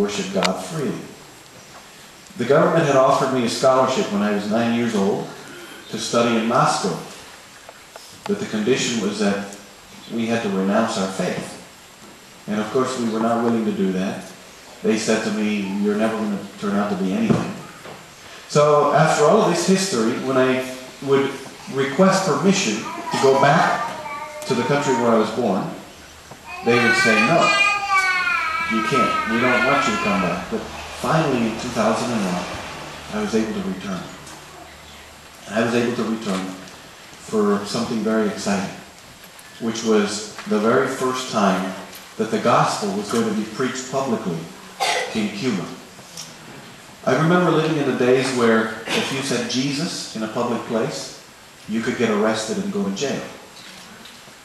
worship God freely. The government had offered me a scholarship when I was 9 years old to study in Moscow. But the condition was that we had to renounce our faith. And of course we were not willing to do that. They said to me, "You're never going to turn out to be anything." So after all of this history, when I would request permission to go back to the country where I was born, they would say, "No, you can't. We don't want you to come back." But finally in 2001, I was able to return. I was able to return for something very exciting, which was the very first time that the gospel was going to be preached publicly in Cuba. I remember living in the days where if you said Jesus in a public place, you could get arrested and go to jail.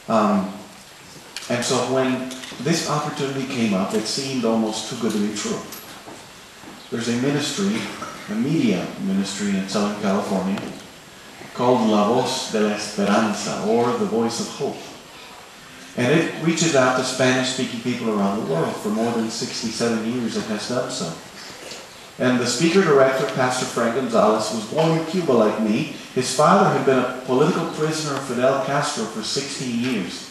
And so when this opportunity came up, it seemed almost too good to be true. There's a ministry, a media ministry in Southern California called La Voz de la Esperanza, or the Voice of Hope. And it reaches out to Spanish-speaking people around the world. For more than 67 years it has done so. And the speaker-director, Pastor Frank Gonzalez, was born in Cuba like me. His father had been a political prisoner of Fidel Castro for 16 years.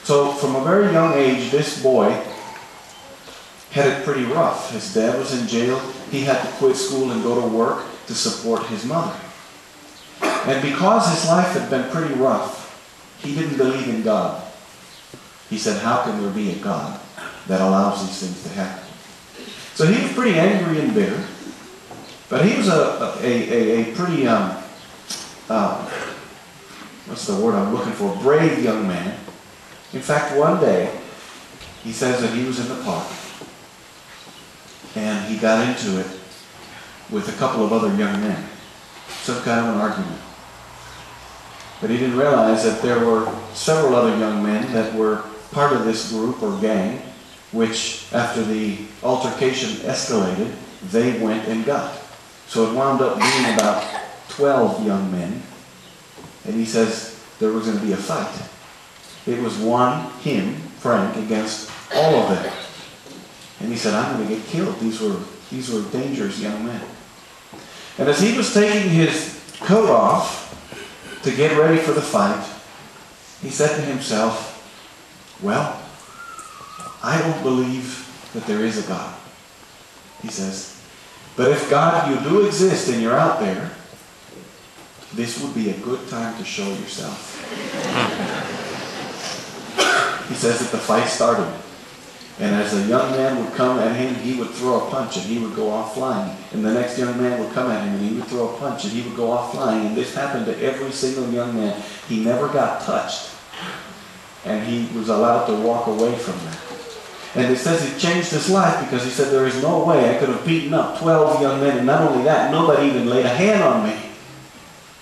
So from a very young age, this boy had it pretty rough. His dad was in jail. He had to quit school and go to work to support his mother. And because his life had been pretty rough, he didn't believe in God. He said, "How can there be a God that allows these things to happen?" So he was pretty angry and bitter. But he was a pretty, what's the word I'm looking for? Brave young man. In fact, one day, he says that he was in the park and he got into it with a couple of other young men. Some kind of an argument. But he didn't realize that there were several other young men that were part of this group or gang, which after the altercation escalated, they went and got. So it wound up being about 12 young men. And he says there was going to be a fight. It was him, Frank, against all of them. And he said, "I'm going to get killed. These were dangerous young men." And as he was taking his coat off to get ready for the fight, he said to himself, "Well, I don't believe that there is a God." He says, "But if God, you do exist and you're out there, this would be a good time to show yourself." He says that the fight started. And as a young man would come at him, he would throw a punch and he would go off flying. And the next young man would come at him and he would throw a punch and he would go off flying. And this happened to every single young man. He never got touched. And he was allowed to walk away from that. And it says it changed his life because he said, "There is no way I could have beaten up 12 young men. And not only that, nobody even laid a hand on me."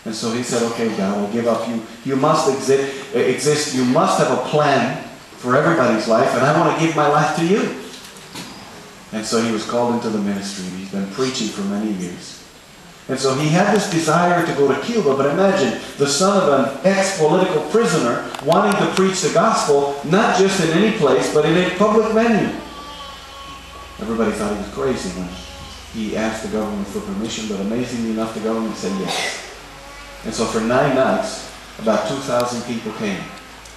And so he said, "Okay, God, I'll give up. You must exist. You must have a plan for everybody's life, and I want to give my life to you." And so he was called into the ministry. He's been preaching for many years. And so he had this desire to go to Cuba, but imagine the son of an ex-political prisoner wanting to preach the gospel, not just in any place, but in a public venue. Everybody thought he was crazy when he asked the government for permission, but amazingly enough, the government said yes. And so for 9 nights, about 2,000 people came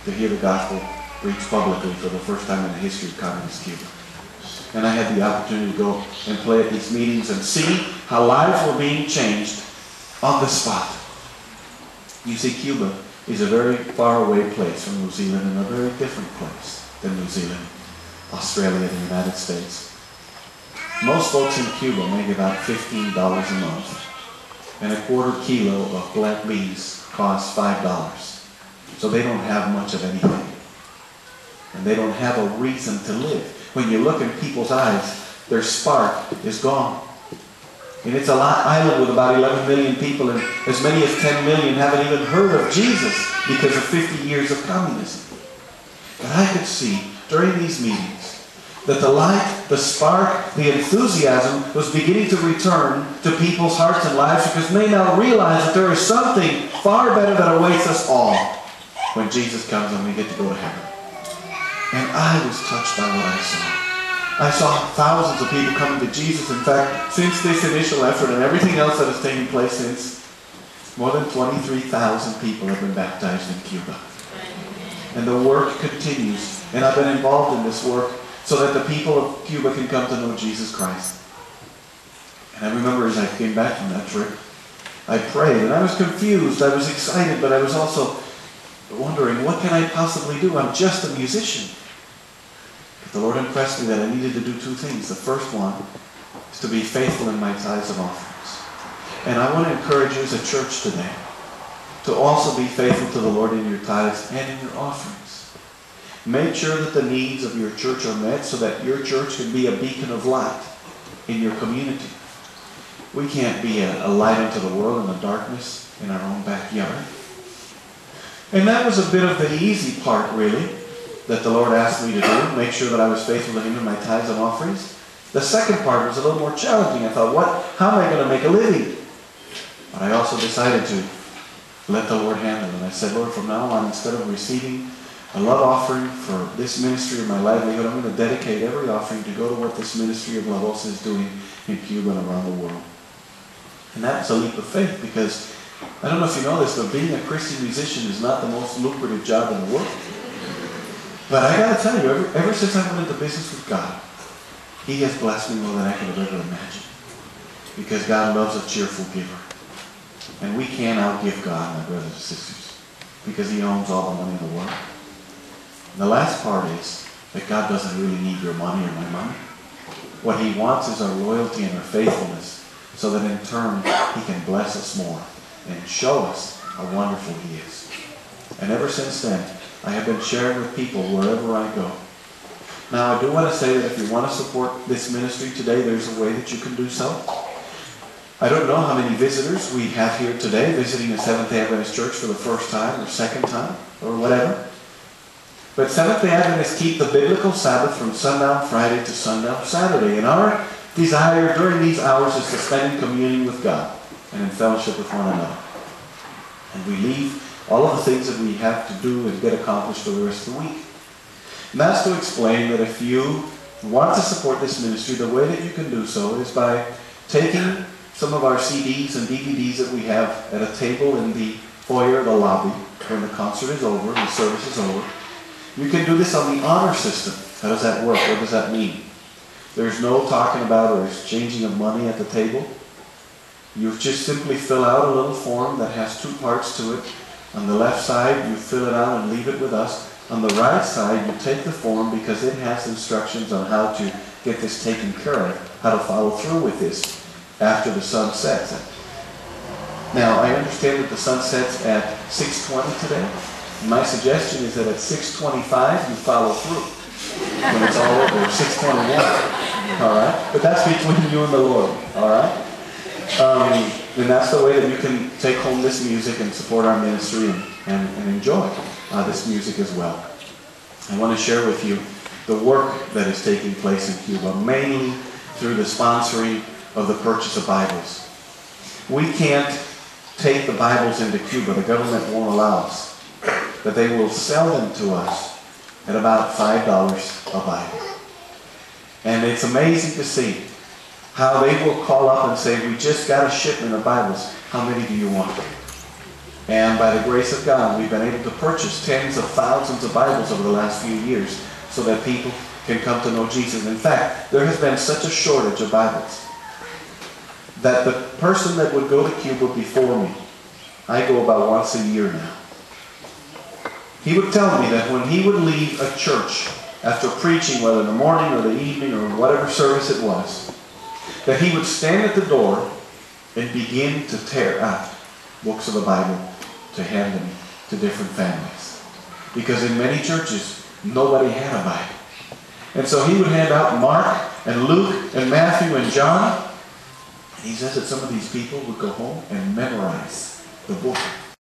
to hear the gospel preached publicly for the first time in the history of communist Cuba. And I had the opportunity to go and play at these meetings and see how lives were being changed on the spot. You see, Cuba is a very far away place from New Zealand and a very different place than New Zealand, Australia, and the United States. Most folks in Cuba make about $15 a month. And a quarter kilo of black beans costs $5. So they don't have much of anything. And they don't have a reason to live. When you look in people's eyes, their spark is gone. And it's an island with about 11 million people, and as many as 10 million haven't even heard of Jesus because of 50 years of communism. But I could see during these meetings that the light, the spark, the enthusiasm was beginning to return to people's hearts and lives because they now realize that there is something far better that awaits us all when Jesus comes and we get to go to heaven. And I was touched by what I saw. I saw thousands of people coming to Jesus. In fact, since this initial effort and everything else that has taken place since, more than 23,000 people have been baptized in Cuba. And the work continues. And I've been involved in this work so that the people of Cuba can come to know Jesus Christ. And I remember as I came back from that trip, I prayed, and I was confused, I was excited, but I was also wondering, what can I possibly do? I'm just a musician. But the Lord impressed me that I needed to do two things. The first one is to be faithful in my tithes and offerings. And I want to encourage you as a church today to also be faithful to the Lord in your tithes and in your offerings. Make sure that the needs of your church are met so that your church can be a beacon of light in your community. We can't be a light unto the world in the darkness in our own backyard. And that was a bit of the easy part, really, that the Lord asked me to do, make sure that I was faithful to Him in my tithes and offerings. The second part was a little more challenging. I thought, how am I going to make a living? But I also decided to let the Lord handle it. And I said, Lord, from now on, instead of receiving a love offering for this ministry of my livelihood, I'm going to dedicate every offering to go to what this ministry of La Voz is doing in Cuba and around the world. And that's a leap of faith, because I don't know if you know this, but being a Christian musician is not the most lucrative job in the world. But I got to tell you, ever since I went into business with God, He has blessed me more than I could have ever imagined. Because God loves a cheerful giver. And we can't outgive God, my brothers and sisters, because He owns all the money in the world. And the last part is that God doesn't really need your money or my money. What He wants is our loyalty and our faithfulness, so that in turn He can bless us more and show us how wonderful He is. And ever since then, I have been sharing with people wherever I go. Now, I do want to say that if you want to support this ministry today, there's a way that you can do so. I don't know how many visitors we have here today visiting the Seventh-day Adventist Church for the first time or second time or whatever. But Seventh-day Adventists keep the biblical Sabbath from sundown Friday to sundown Saturday. And our desire during these hours is to spend in communion with God and in fellowship with one another. And we leave all of the things that we have to do and get accomplished for the rest of the week. And that's to explain that if you want to support this ministry, the way that you can do so is by taking some of our CDs and DVDs that we have at a table in the foyer, the lobby, when the concert is over, the service is over. You can do this on the honor system. How does that work? What does that mean? There's no talking about or exchanging of money at the table. You just simply fill out a little form that has two parts to it. On the left side, you fill it out and leave it with us. On the right side, you take the form because it has instructions on how to get this taken care of, how to follow through with this after the sun sets. Now, I understand that the sun sets at 6:20 today. My suggestion is that at 6:25, you follow through. When it's all over, 6:21. All right? But that's between you and the Lord. All right? And that's the way that you can take home this music and support our ministry and enjoy this music as well. I want to share with you the work that is taking place in Cuba, mainly through the sponsoring of the purchase of Bibles. We can't take the Bibles into Cuba. The government won't allow us. But they will sell them to us at about $5 a Bible. And it's amazing to see how they will call up and say, we just got a shipment of Bibles. How many do you want? And by the grace of God, we've been able to purchase tens of thousands of Bibles over the last few years so that people can come to know Jesus. In fact, there has been such a shortage of Bibles that the person that would go to Cuba before me, I go about once a year now, he would tell me that when he would leave a church after preaching, whether in the morning or the evening or whatever service it was, that he would stand at the door and begin to tear out books of the Bible to hand them to different families. Because in many churches, nobody had a Bible. And so he would hand out Mark and Luke and Matthew and John. And he says that some of these people would go home and memorize the book